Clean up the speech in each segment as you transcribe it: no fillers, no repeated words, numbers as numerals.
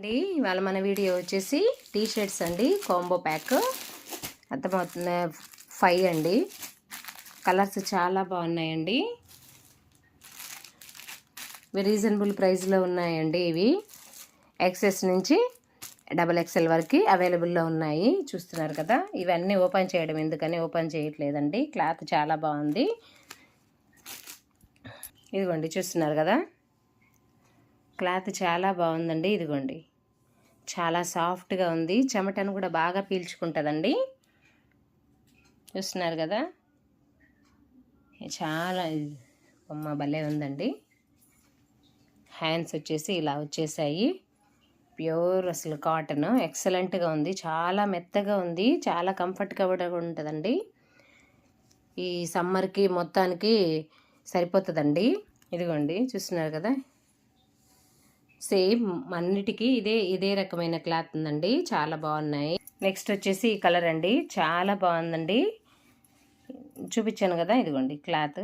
అండి. ఇవాళ మన వీడియో వచ్చేసి టీ షర్ట్స్ అండి, కాంబో ప్యాక్ అర్థమవుతుంది. 5 అండి. కలర్స్ చాలా బాగున్నాయండి. రీజనబుల్ ప్రైస్లో ఉన్నాయండి. ఇవి ఎక్సెస్ నుంచి XXL వరకు అవైలబుల్లో ఉన్నాయి. చూస్తున్నారు కదా. ఇవన్నీ ఓపెన్ చేయడం ఎందుకని ఓపెన్ చేయట్లేదండి. క్లాత్ చాలా బాగుంది. ఇదిగోండి చూస్తున్నారు కదా, క్లాత్ చాలా బాగుందండి. ఇదిగోండి చాలా సాఫ్ట్గా ఉంది. చెమటను కూడా బాగా పీల్చుకుంటుందండి. చూస్తున్నారు కదా, చాలా భలే ఉందండి. హ్యాండ్స్ వచ్చేసి ఇలా వచ్చేసాయి. ప్యూర్ అసలు కాటన్ ఎక్సలెంట్గా ఉంది. చాలా మెత్తగా ఉంది. చాలా కంఫర్ట్గా కూడా ఉంటుందండి. ఈ సమ్మర్కి మొత్తానికి సరిపోతుందండి. ఇదిగోండి చూస్తున్నారు కదా, సేమ్ అన్నిటికీ ఇదే రకమైన క్లాత్ ఉందండి. చాలా బాగున్నాయి. నెక్స్ట్ వచ్చేసి ఈ కలర్ అండి, చాలా బాగుందండి. చూపించాను కదా, ఇదిగోండి క్లాత్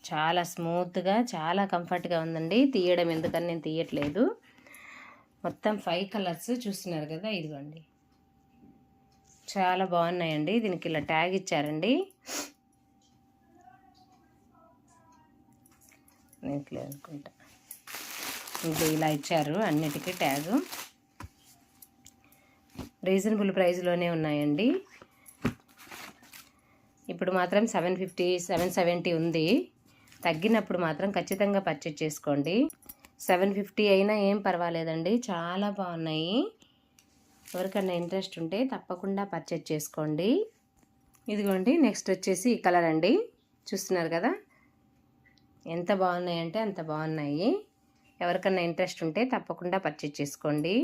చాలా స్మూత్గా చాలా కంఫర్ట్గా ఉందండి. తీయడం ఎందుకని నేను తీయట్లేదు. మొత్తం 5 కలర్స్ చూస్తున్నారు కదా. ఇదిగోండి చాలా బాగున్నాయండి. దీనికి ఇలా ట్యాగ్ ఇచ్చారండి. నేను అనుకుంటా ఇది ఇలా ఇచ్చారు అన్నిటికీ ట్యాగ్. రీజనబుల్ ప్రైస్లోనే ఉన్నాయండి. ఇప్పుడు మాత్రం 750 770 ఉంది. తగ్గినప్పుడు మాత్రం ఖచ్చితంగా పర్చేజ్ చేసుకోండి. 750 అయినా ఏం పర్వాలేదండి. చాలా బాగున్నాయి. ఎవరికన్నా ఇంట్రెస్ట్ ఉంటే తప్పకుండా పర్చేజ్ చేసుకోండి. ఇదిగోండి నెక్స్ట్ వచ్చేసి ఈ కలర్ అండి. చూస్తున్నారు కదా, ఎంత బాగున్నాయంటే అంత బాగున్నాయి. ఎవరికన్నా ఇంట్రెస్ట్ ఉంటే తప్పకుండా పర్చేజ్ చేసుకోండి.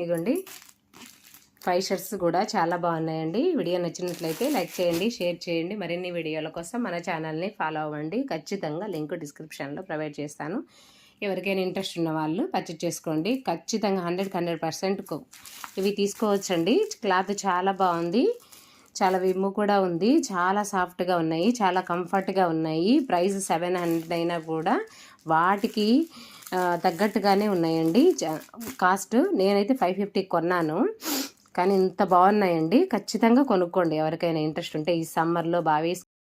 ఇదిగోండి 5 షర్ట్స్ కూడా చాలా బాగున్నాయండి. వీడియో నచ్చినట్లయితే లైక్ చేయండి, షేర్ చేయండి. మరిన్ని వీడియోల కోసం మన ఛానల్ని ఫాలో అవ్వండి. ఖచ్చితంగా లింక్ డిస్క్రిప్షన్లో ప్రొవైడ్ చేస్తాను. ఎవరికైనా ఇంట్రెస్ట్ ఉన్న వాళ్ళు పర్చేజ్ చేసుకోండి. ఖచ్చితంగా 100% ఇవి తీసుకోవచ్చండి. క్లాత్ చాలా బాగుంది. చాలా విమ్ము కూడా ఉంది. చాలా సాఫ్ట్గా ఉన్నాయి. చాలా కంఫర్ట్గా ఉన్నాయి. ప్రైస్ 700 అయినా కూడా వాటికి తగ్గట్టుగానే ఉన్నాయండి. కాస్ట్ నేనైతే 550 కొన్నాను, కానీ ఇంత బాగున్నాయండి. ఖచ్చితంగా కొనుక్కోండి ఎవరికైనా ఇంట్రెస్ట్ ఉంటే. ఈ సమ్మర్లో బాగా